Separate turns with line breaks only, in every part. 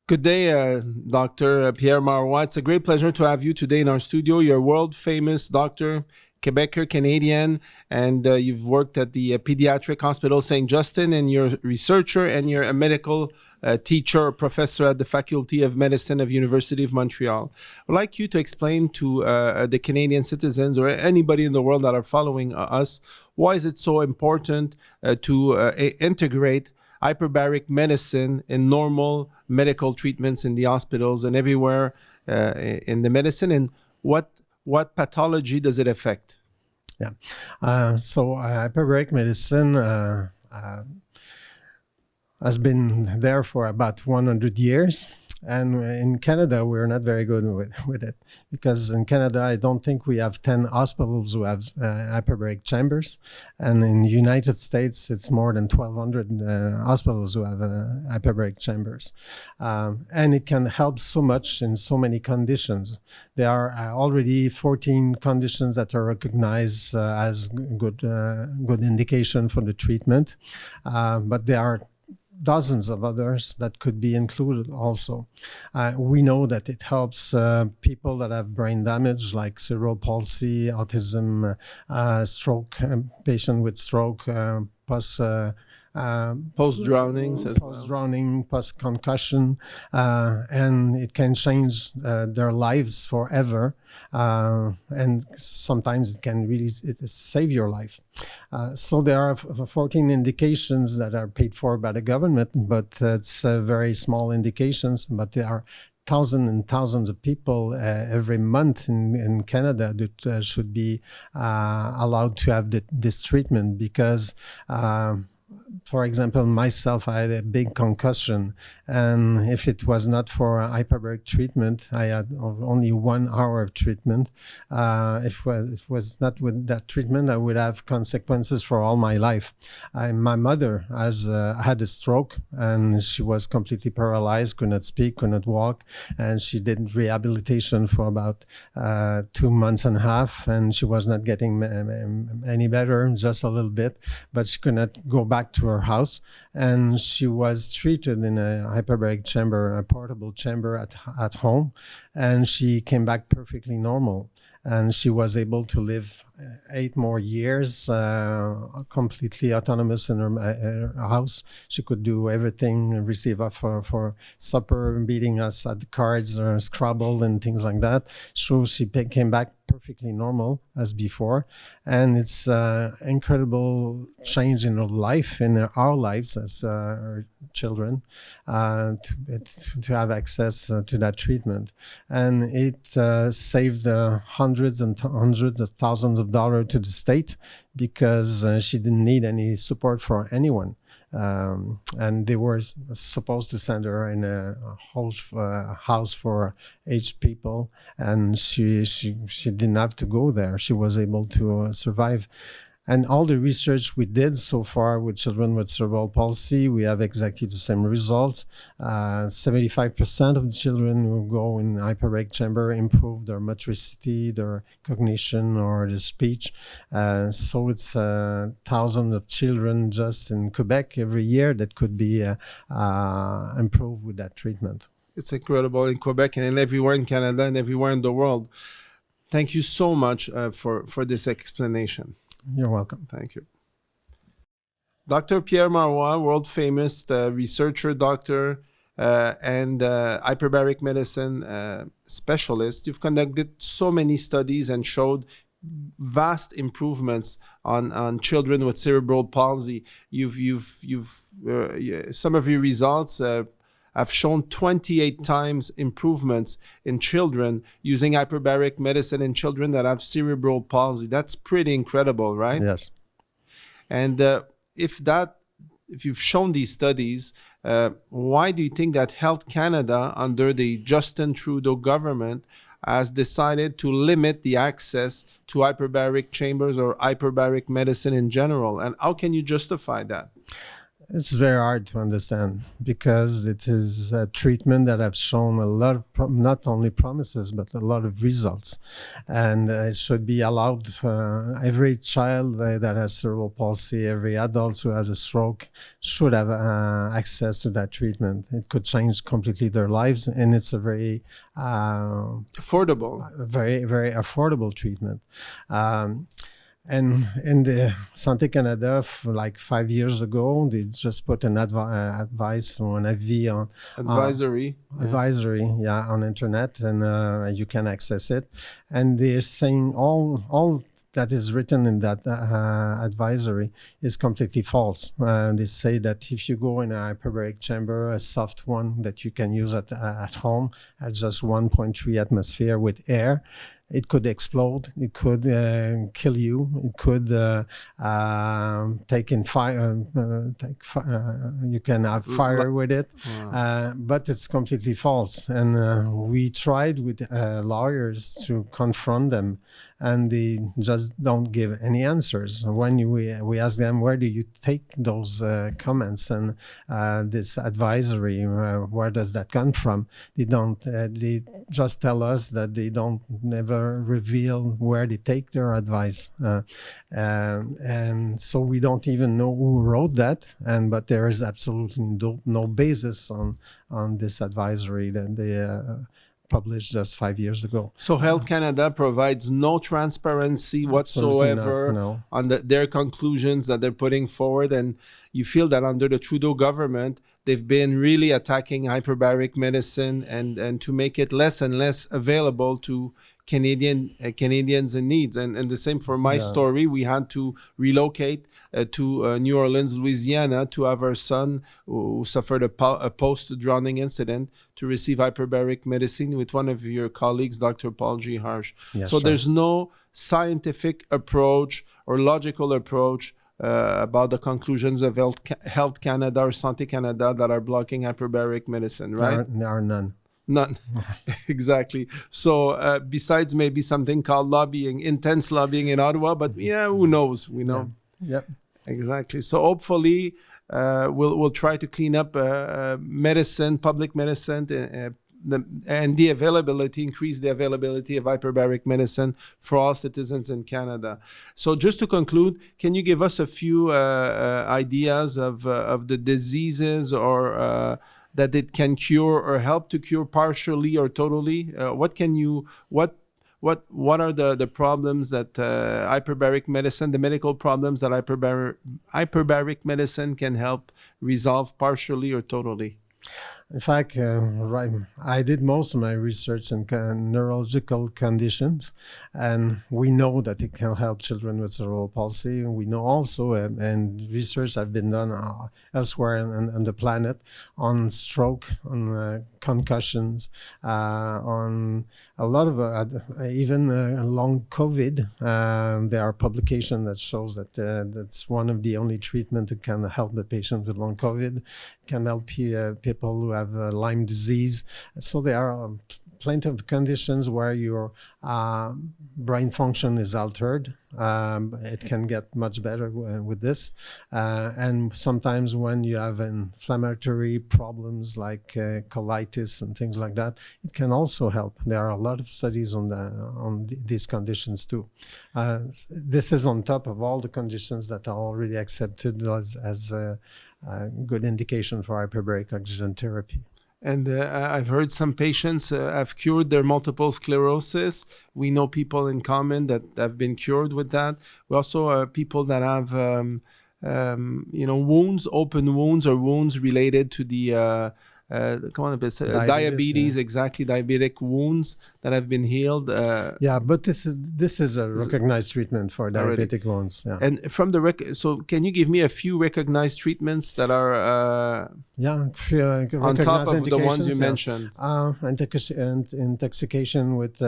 Good day, Dr. Pierre Marois. It's a great pleasure to have you today in our studio. You're a world famous doctor, Quebecer, Canadian, and you've worked at the Pediatric Hospital St. Justin, and you're a researcher and you're a medical teacher, professor at the Faculty of Medicine of University of Montreal. I'd like you to explain to the Canadian citizens or anybody in the world that are following us, why is it so important to integrate hyperbaric medicine in normal medical treatments in the hospitals and everywhere in the medicine, and what pathology does it affect?
Yeah. Hyperbaric medicine has been there for about 100 years. And in Canada, we're not very good with it, because in Canada, I don't think we have 10 hospitals who have hyperbaric chambers. And in the United States, it's more than 1,200 hospitals who have hyperbaric chambers. And it can help so much in so many conditions. There are already 14 conditions that are recognized as good indication for the treatment. But there are dozens of others that could be included also. We know that it helps people that have brain damage, like cerebral palsy, autism, stroke, patient with stroke,
post-drownings as well.
Post-drowning, post-concussion, and it can change their lives forever. And sometimes it can really save your life. So there are 14 indications that are paid for by the government, but it's very small indications. But there are thousands and thousands of people every month in Canada that should be allowed to have this treatment, because for example, myself, I had a big concussion, and if it was not for hyperbaric treatment, I had only 1 hour of treatment. If it was not with that treatment, I would have consequences for all my life. My mother had a stroke, and she was completely paralyzed, could not speak, could not walk, and she did rehabilitation for about 2 months and a half, and she was not getting any better, just a little bit, but she could not go back to her house, and she was treated in a hyperbaric chamber, a portable chamber at home, and she came back perfectly normal, and she was able to live 8 more years completely autonomous in her house. She could do everything, receive us for supper, beating us at the cards or Scrabble and things like that. So she came back perfectly normal as before, and it's incredible change in her life, in our lives as her children, to have access to that treatment. And it saved hundreds and hundreds of thousands of dollars to the state, because she didn't need any support for anyone. And they were supposed to send her in a house for aged people, and she didn't have to go there. She was able to survive. And all the research we did so far with children with cerebral palsy, we have exactly the same results. 75% of the children who go in hyperbaric chamber improve their motricity, their cognition, or their speech. So it's thousands of children just in Quebec every year that could be improved with that treatment.
It's incredible in Quebec and everywhere in Canada and everywhere in the world. Thank you so much for this explanation.
You're welcome.
Thank you. Dr. Pierre Marois, world famous researcher, doctor, and hyperbaric medicine specialist. You've conducted so many studies and showed vast improvements on children with cerebral palsy. Some of your results have shown 28 times improvements in children using hyperbaric medicine in children that have cerebral palsy. That's pretty incredible, right?
Yes.
And if you've shown these studies, why do you think that Health Canada, under the Justin Trudeau government, has decided to limit the access to hyperbaric chambers or hyperbaric medicine in general? And how can you justify that?
It's very hard to understand because it is a treatment that have shown a lot of not only promises but a lot of results, and it should be allowed. Every child that has cerebral palsy, every adult who has a stroke should have access to that treatment. It could change completely their lives, and it's a very very affordable treatment. And in the Santé Canada, like 5 years ago, they just put an advice or an avis on
advisory
on internet, and you can access it. And they're saying all that is written in that advisory is completely false. They say that if you go in a hyperbaric chamber, a soft one that you can use at home at just 1.3 atmosphere with air, it could explode. It could kill you. It could take in fire. You can have fire with it, but it's completely false. And we tried with lawyers to confront them, and they just don't give any answers. When we ask them, where do you take those comments and this advisory, where does that come from? They don't. They just tell us that they don't never reveal where they take their advice, and so we don't even know who wrote that. But there is absolutely no basis on this advisory that they published just 5 years ago.
So Health Canada provides no transparency whatsoever on their conclusions that they're putting forward, and you feel that under the Trudeau government, they've been really attacking hyperbaric medicine and to make it less and less available to Canadians in needs. And the same for my story. We had to relocate to New Orleans, Louisiana, to have our son who suffered a post-drowning incident to receive hyperbaric medicine with one of your colleagues, Dr. Paul G. Harsh.
Yes,
so there's no scientific approach or logical approach about the conclusions of Health Canada or Santé Canada that are blocking hyperbaric medicine, right?
There are none.
None. Exactly. So besides maybe something called lobbying, intense lobbying in Ottawa, but who knows? We know.
Yep.
Exactly. So hopefully we'll try to clean up medicine, public medicine, and increase the availability of hyperbaric medicine for all citizens in Canada. So just to conclude, can you give us a few ideas of the diseases or that it can cure or help to cure partially or totally? What are the problems that hyperbaric medicine, the medical problems that hyperbaric medicine can help resolve partially or totally?
In fact, I did most of my research in neurological conditions, and we know that it can help children with cerebral palsy. We know also, and research have been done elsewhere on the planet on stroke, on concussions, on a lot of even long COVID. There are publications that shows that that's one of the only treatment that can help the patient with long COVID. It can help people who have Lyme disease. So there are plenty of conditions where your brain function is altered. It can get much better with this. And sometimes when you have inflammatory problems like colitis and things like that, it can also help. There are a lot of studies on these conditions too. This is on top of all the conditions that are already accepted as a good indication for hyperbaric oxygen therapy.
And I've heard some patients have cured their multiple sclerosis. We know people in common that have been cured with that. We also people that have, wounds, open wounds or wounds related to the diabetes, exactly, diabetic wounds that have been healed.
But this is a recognized treatment for diabetic wounds. Yeah.
And from so can you give me a few recognized treatments that are on top of the ones you mentioned?
Intoxication with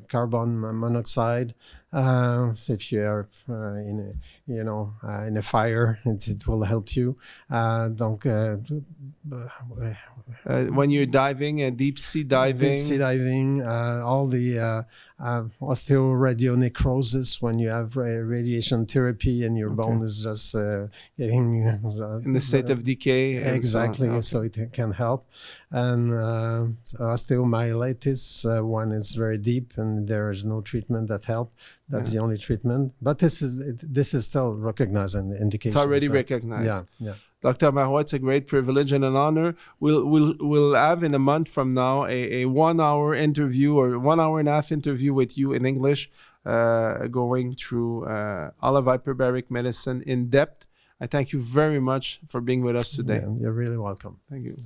carbon monoxide. So if you are in a fire, it will help you.
When you're diving, deep sea diving,
all the osteoradionecrosis, when you have radiation therapy and your bone is just getting
in the state of decay.
Exactly, so it can help. And osteomyelitis, when it's very deep and there is no treatment that help, that's the only treatment. But this is still recognized in the indication.
It's already recognized.
Yeah, yeah.
Dr. Marois, it's a great privilege and an honor. We'll have in a month from now a 1 hour interview or 1 hour and a half interview with you in English, going through all of hyperbaric medicine in depth. I thank you very much for being with us today.
Yeah, you're really welcome.
Thank you.